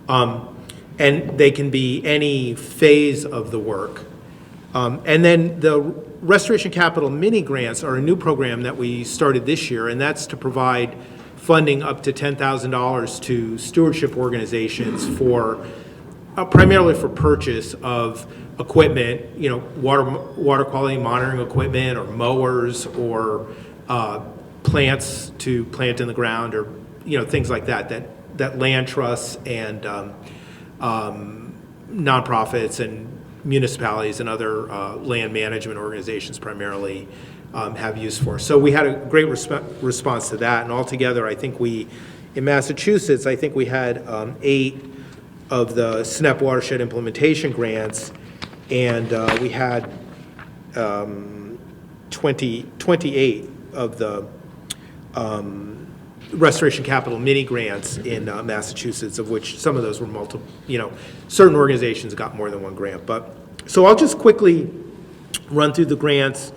Speaker 1: And they can be any phase of the work. And then the Restoration Capital Mini Grants are a new program that we started this year, and that's to provide funding up to $10,000 to stewardship organizations for primarily for purchase of equipment, you know, water quality monitoring equipment or mowers or plants to plant in the ground, or, you know, things like that land trusts and nonprofits and municipalities and other land management organizations primarily have used for. So we had a great response to that, and altogether I think in Massachusetts, I think we had 8 of the SNEP Watershed Implementation Grants, and we had 28 of the Restoration Capital Mini Grants in Massachusetts, of which some of those were multiple, you know, certain organizations got more than one grant. But so I'll just quickly run through the grants,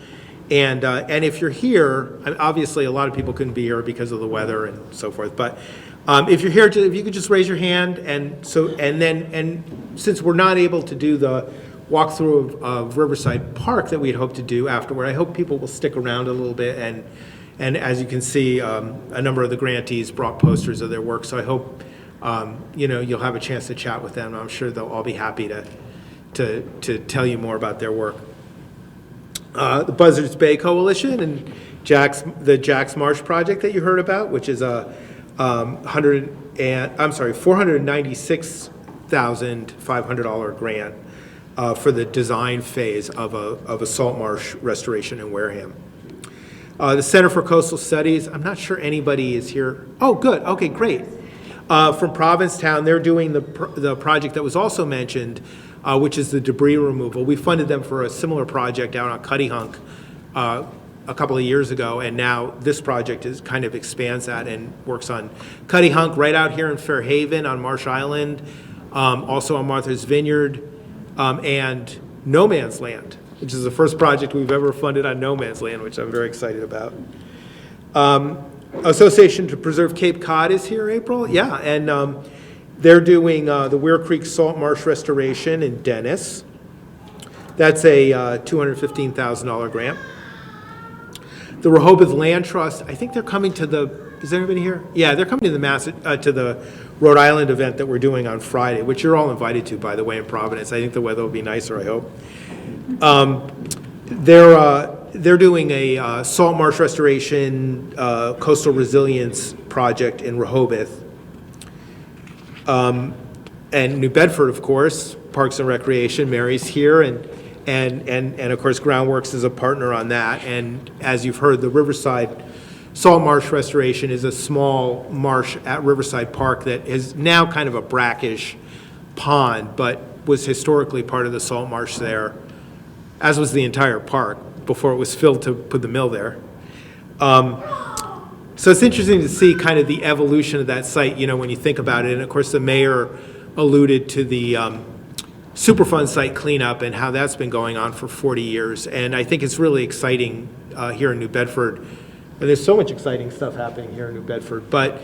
Speaker 1: and if you're here, obviously a lot of people couldn't be here because of the weather and so forth, but if you're here, if you could just raise your hand, and since we're not able to do the walkthrough of Riverside Park that we'd hoped to do afterward, I hope people will stick around a little bit, and as you can see, a number of the grantees brought posters of their work, so I hope you know, you'll have a chance to chat with them. I'm sure they'll all be happy to tell you more about their work. The Buzzards Bay Coalition and the Jack's Marsh project that you heard about, which is a $496,500 grant for the design phase of a salt marsh restoration in Wareham. The Center for Coastal Studies, I'm not sure anybody is here. Oh, good. Okay, great. From Provincetown, they're doing the project that was also mentioned which is the debris removal. We funded them for a similar project out on Cuttyhunk a couple of years ago, and now this project is kind of expands that and works on Cuttyhunk right out here in Fairhaven on Marsh Island, also on Martha's Vineyard, and No Man's Land, which is the first project we've ever funded on No Man's Land, which I'm very excited about. Association to Preserve Cape Cod is here, April. Yeah, and they're doing the Weir Creek Salt Marsh Restoration in Dennis. That's a $215,000 grant. The Rehoboth Land Trust, I think they're coming to the, is everybody here? Yeah, they're coming to the Rhode Island event that we're doing on Friday, which you're all invited to, by the way, in Providence. I think the weather will be nicer, I hope. They're doing a salt marsh restoration coastal resilience project in Rehoboth. And New Bedford, of course, Parks and Recreation, Mary's here, and of course, Groundworks is a partner on that. And as you've heard, the Riverside Salt Marsh Restoration is a small marsh at Riverside Park that is now kind of a brackish pond, but was historically part of the salt marsh there, as was the entire park before it was filled to put the mill there. So it's interesting to see kind of the evolution of that site, you know, when you think about it. And of course, the mayor alluded to the Superfund site cleanup and how that's been going on for 40 years. And I think it's really exciting here in New Bedford. And there's so much exciting stuff happening here in New Bedford. But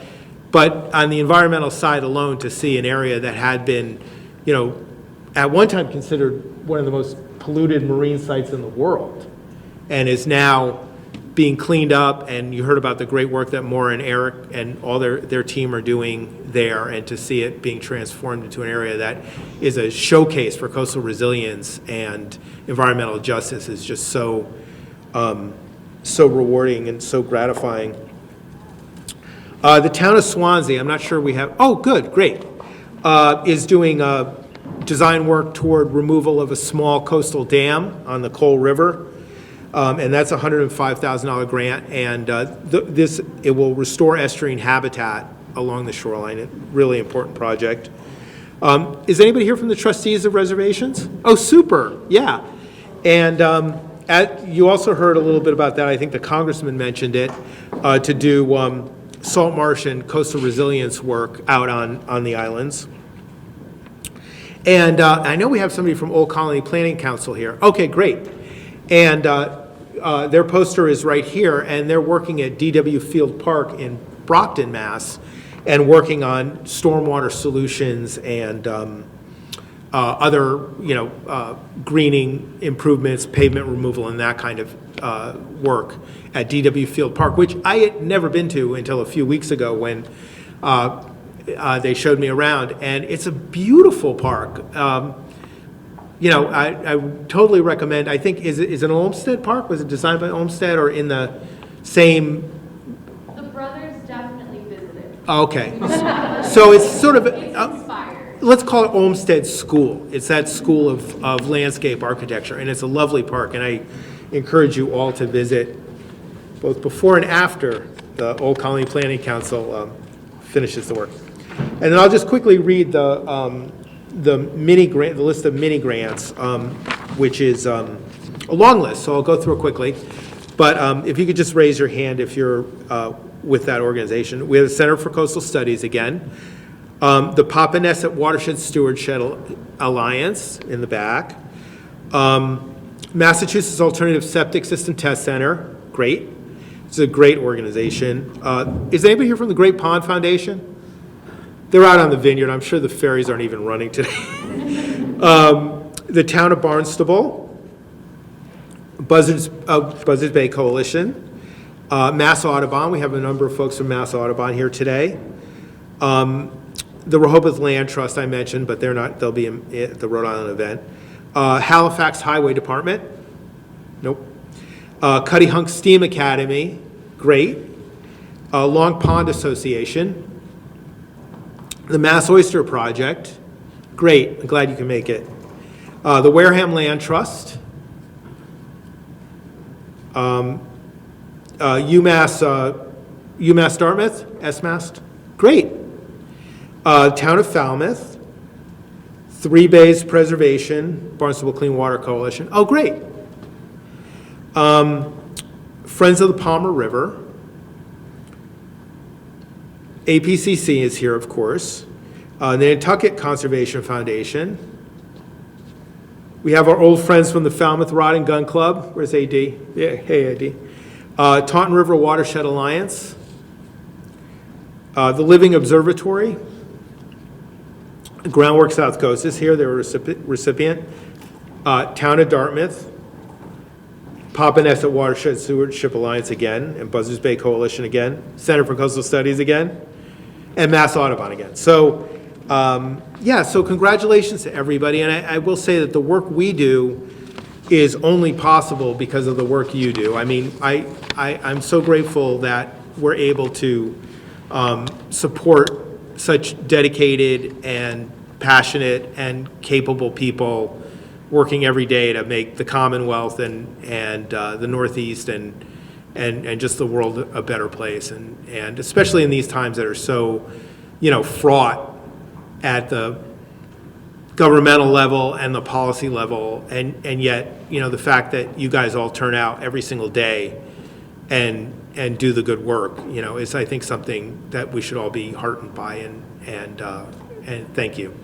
Speaker 1: on the environmental side alone, to see an area that had been, you know, at one time considered one of the most polluted marine sites in the world, and is now being cleaned up, and you heard about the great work that Maura and Eric and all their team are doing there, and to see it being transformed into an area that is a showcase for coastal resilience and environmental justice is just so rewarding and so gratifying. The town of Swansea, I'm not sure we have, oh, good, great, is doing design work toward removal of a small coastal dam on the Cole River. And that's a $105,000 grant, and it will restore estuarine habitat along the shoreline. A really important project. Is anybody here from the trustees of reservations? Oh, super, yeah. And you also heard a little bit about that. I think the congressman mentioned it, to do salt marsh and coastal resilience work out on the islands. And I know we have somebody from Old Colony Planning Council here. Okay, great. And their poster is right here, and they're working at DW Field Park in Brockton, Mass, and working on stormwater solutions and other, you know, greening improvements, pavement removal, and that kind of work at DW Field Park, which I had never been to until a few weeks ago when they showed me around, and it's a beautiful park. You know, I totally recommend, I think, is it an Olmsted Park? Was it designed by Olmsted or in the same?
Speaker 11: The brothers definitely visited.
Speaker 1: Okay. So it's sort of,
Speaker 11: It's inspired.
Speaker 1: let's call it Olmsted School. It's that school of landscape architecture, and it's a lovely park, and I encourage you all to visit both before and after the Old Colony Planning Council finishes the work. And then I'll just quickly read the list of mini grants, which is a long list, so I'll go through it quickly. But if you could just raise your hand if you're with that organization. We have the Center for Coastal Studies again, the Papaneset Watershed Stewardship Alliance in the back, Massachusetts Alternative Septic System Test Center, great. It's a great organization. Is anybody here from the Great Pond Foundation? They're out on the vineyard. I'm sure the ferries aren't even running today. The town of Barnstable, Buzzards Bay Coalition, Mass Audubon. We have a number of folks from Mass Audubon here today. The Rehoboth Land Trust I mentioned, but they're not. They'll be at the Rhode Island event. Halifax Highway Department. Nope. Cuttyhunk Steam Academy. Great. Long Pond Association. The Mass Oyster Project, great, I'm glad you can make it. The Wareham Land Trust, UMass Dartmouth, SMAST, great. Town of Falmouth, Three Bays Preservation, Barnstable Clean Water Coalition. Oh, great. Friends of the Palmer River. APCC is here, of course. The Nantucket Conservation Foundation. We have our old friends from the Falmouth Rod and Gun Club. Where's AD? Yeah, hey, AD. Taunton River Watershed Alliance. The Living Observatory. Groundwork South Coast is here. They're a recipient. Town of Dartmouth. Papaneset Watershed Stewardship Alliance again, and Buzzards Bay Coalition again. Center for Coastal Studies again. And Mass Audubon again. So, yeah, so congratulations to everybody. And I will say that the work we do is only possible because of the work you do. I mean, I'm so grateful that we're able to support such dedicated and passionate and capable people working every day to make the Commonwealth and the Northeast and just the world a better place. And especially in these times that are so, fraught at the governmental level and the policy level, and yet, the fact that you guys all turn out every single day and do the good work, is, I think, something that we should all be heartened by, and thank you.